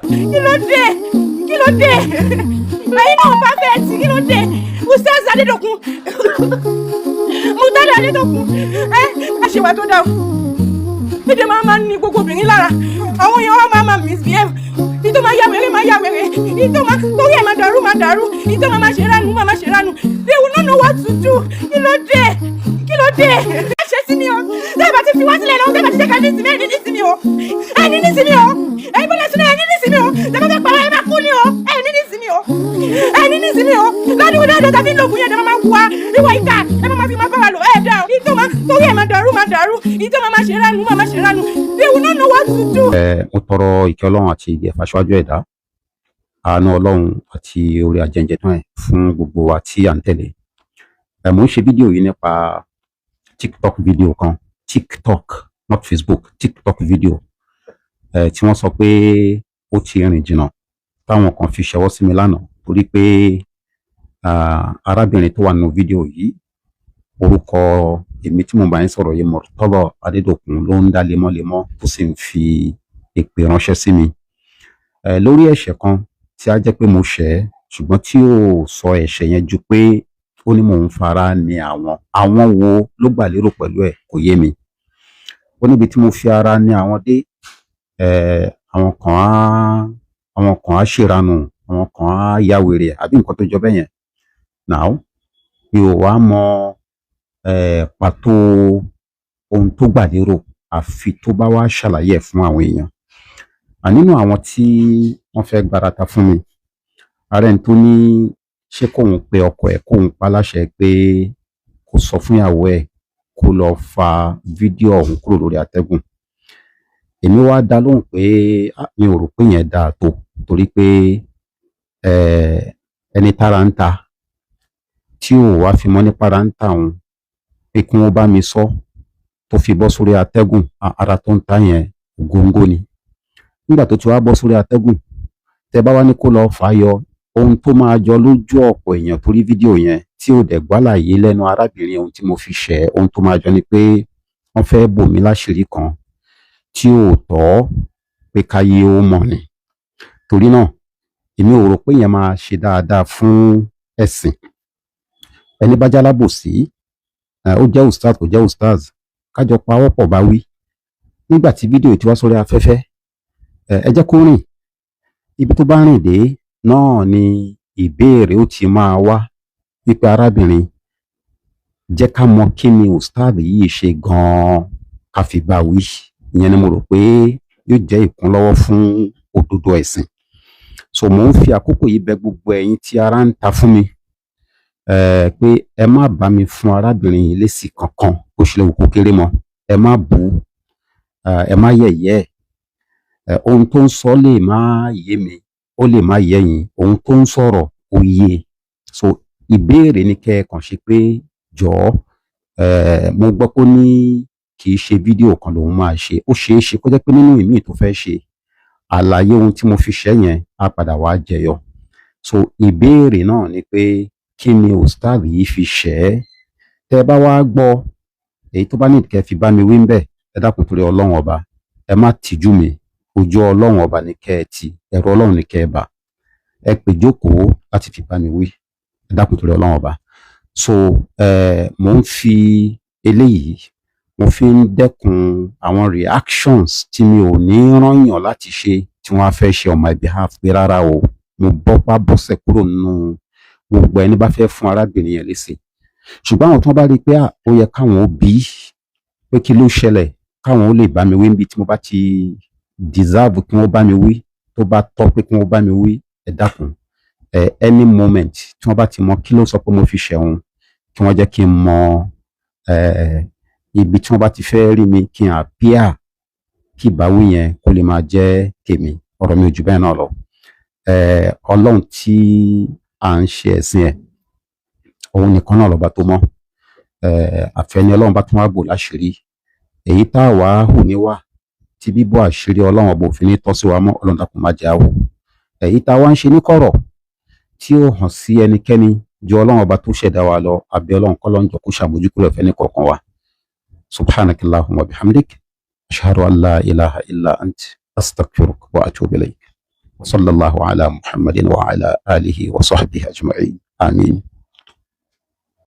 Kí ló dé? Kí ló dé? Ẹ̀yin náà bá fẹ́ ti kí ló dé? Ustaz Adédòkun. Murtada Adédòkun. Ẹ ṣe wà tó dá o. Èdè máa ní gbogbo obìnrin lára. Àwọn èèyàn máa misbehave. Ìtọ́ máa yá wèrè. Ìtọ́ máa torí ẹ̀ máa dàrú. Ìtọ́ máa ṣe ránu. They will not know what to do. Kí ló dé? Ẹ ṣe sí mi o. Tẹ́ bá ti fi wá sílẹ̀ náà, tẹ́ bá ti jẹ́ ká ní ìsinmi, ẹ̀ ní ìsinmi o. Ẹ gbọ́dọ̀ sún ẹ̀ ní ìsinmi o. Tẹ́ bá fẹ́ para ẹ bá kú ni o. Ẹ̀ ní ìsinmi o. Ládùúgbò dáadáa tàbí lóògùn yẹn, ẹ máa wá ìwà ìka. Ẹ máa fi máa bá wa lò ẹ̀ dá o. Ìtọ́ máa torí ẹ̀ máa dàrú. Ìtọ́ máa ṣe ránu. They will not know what to do. Mo tọrọ ìkẹ́ Ọlọ́run àti ìgẹ̀fà aṣáájú ẹ̀dá, àánú Ọlọ́run àti orí ajẹ́njẹ tán ẹ̀ fún gbogbo wa tí à ń tẹ̀lé. Mo ń ṣe fídíò yìí nípa TikTok fídíò kan, TikTok not Facebook, TikTok fídíò tí wọ́n sọ pé ó ti rìn jìnnà táwọn kan fi ṣọwọ́ sí mi lánàá torí pé arábìnrin tó wà nínú fídíò yìí orúkọ èmi tí mo bá ń sọ̀rọ̀ yìí Murtada Adédòkun ló ń dá lemọ́lemọ́ tó sì ń fi èpè ránṣẹ́ sí mi lórí ẹ̀ṣẹ̀ kan tí a jẹ́ pé mo ṣẹ̀ ṣùgbọ́n tí ó sọ ẹ̀ṣẹ̀ yẹn ju pé ó ní mò ń fara ní àwọn wo ló gbà lérò pẹ̀lú ẹ̀ kò yé mi. Ó níbi tí mo fi ara ní àwọn dé àwọn kan á ṣèrànù, àwọn kan á ya wèrè àbí nǹkan tó jọ bẹ́ẹ̀ yẹn. Now mi ò wá mọ pàtó ohun tó gbà lérò àfi tó bá wá ṣàlàyé ẹ̀ fún àwọn èèyàn. Nínú àwọn tí wọ́n fẹ́ gbarata fún mi, ààrẹ tó ní ṣé kóun pe ọkọ ẹ̀ kóun pa láṣẹ pé kó sọ fún ìyàwó ẹ̀ kó lọ fa fídíò ọ̀hún kúrò lórí àtẹ́gùn. Èmi wá dá lóhùn pé mi ò rò pé yẹn dáa tó torí pé ẹni tára ń ta tí ò wá fi mọ́ ní para ń ta òun pé kí wọ́n bá mi sọ tó fi bọ́ sórí àtẹ́gùn, ara tó ń ta yẹn góńgó ni. Nígbà tó ti wá bọ́ sórí àtẹ́gùn, tẹ bá wá ní kó lọ fàáyọ, ohun tó máa jọ lójú ọ̀pọ̀ èèyàn torí fídíò yẹn tí ò dẹ̀ gbálàyé lẹ́nu arábìnrin ohun tí mo fi ṣẹ̀, ohun tó máa jọ ni pé wọ́n fẹ́ bò mí láṣìírí kan tí ò tọ́ pé káyé ó mọ̀ ni. Torí náà èmi ò rò pé yẹn máa ṣe dáadáa fún ẹ̀sìn. Ẹni bá jálábòsí, ó jẹ́ ustaz kò jẹ́ ustaz, kájọ pawọ́pọ̀ bá wí. Nígbà tí fídíò ti wá sórí afẹ́fẹ́, ẹ jẹ́ kó rìn. Ibi tó bá rìn dé náà ni ìbéèrè ó ti máa wá wípé arábìnrin jẹ́ ká mọ kí ni ustaz yìí ṣe gan-an ká fi bá wí. Ìyẹn ni mo rò pé yóò jẹ́ ìkúnlọ́wọ́ fún òdodo ẹ̀sìn. So mo ń fi àkókò yìí bẹ̀ gbogbo ẹ̀yin tí ara ń ta fún mi pé ẹ má bá mi fún arábìnrin yìí lésì kankan bó ṣe lè wù kó kéré mọ́. Ẹ má bú, ẹ má yẹ̀yẹ́ ohun tó ń sọ lè má yé mi, ó lè má yé yín, ohun tó ń sọ̀rọ̀ ó yé. So ìbéèrè ni kẹ́ ẹ kàn ṣe pé jọ̀ọ́ mo gbọ́ pé ó ní kì í ṣe fídíò kan lòun máa ṣe, ó ṣeé ṣe kó jẹ́ pé nínú ìmíì tó fẹ́ ṣe àlàyé ohun tí mo fi ṣẹ́ yẹn á padà wá jẹyọ. So ìbéèrè náà ni pé kí ni ustaz yìí fi ṣẹ́? Tẹ́ bá wá gbọ́ èyí tó bá ní kẹ́ fi bá mi wí ń bẹ̀, ẹ dákun torí Ọlọ́run ọba ẹ má tìjú mi, ojú Ọlọ́run ọba ní kẹ́ ẹ ti, ẹ̀rù Ọlọ́run ní kẹ́ ẹ bà, ẹ pè jókòó láti fi bá mi wí, ẹ dákun torí Ọlọ́run ọba. So mo ń fi eléyìí mo fi ń dẹ́kun àwọn reactions tí mi ò ní rányàn láti ṣe tí wọ́n á fẹ́ ṣe on my behalf pé rárá o, mo bọ́pá bọ́sẹ̀ kúrò nínú gbogbo ẹni bá fẹ́ fún arábìnrin yẹn lésì. Ṣùgbọ́n àwọn tó bá rí i pé ó yẹ káwọn ó bí pé kí ló ṣẹlẹ̀ káwọn ó lè bá mi wí níbi tí mo bá ti deserve kí wọ́n bá mi wí, tó bá tọ́ pé kí wọ́n bá mi wí, ẹ dákun any moment tí wọ́n bá ti mọ kí ló sọ pé mo fi ṣẹ̀wọ̀n kí wọ́n jẹ́ kí n mọ ibi tí wọ́n bá ti fẹ́ rí mi kí n appear kí ìbáwí yẹn kó lè máa jẹ́ tèmi. Ọ̀rọ̀ mi ò jù bẹ́ẹ̀ náà lọ. Ọlọ́run tí à ń ṣe ẹ̀sìn ẹ̀ òun nìkan náà lọ́ba tó mọ́. Àfẹ́ni Ọlọ́run bá tún wá bò láṣìírí, èyí tá a wá hù níwà tí bíbọ́ àṣírí Ọlọ́run ọba òfin ní tọ́ sí wa mọ́, Ọlọ́run dákun má jẹ́ á hù. Èyí tá a wá ń ṣe ní kọ̀rọ̀ tí ó hàn sí ẹnikẹ́ni ju Ọlọ́run ọba tó ṣẹ̀dá wa lọ, àbí Ọlọ́run kọ́lọ́n jọ kó ṣàmójúkúrò ẹ̀fẹ́ ní kọ̀ọ̀kan wa. Subhanaka Allahumma bihamdik ashhadu an la ilaha illa ant astaghfiruka wa atubu ilayk. wa sallallahu ala Muhammadin wa ala alihi wa sahbihi ajma'in. Amin.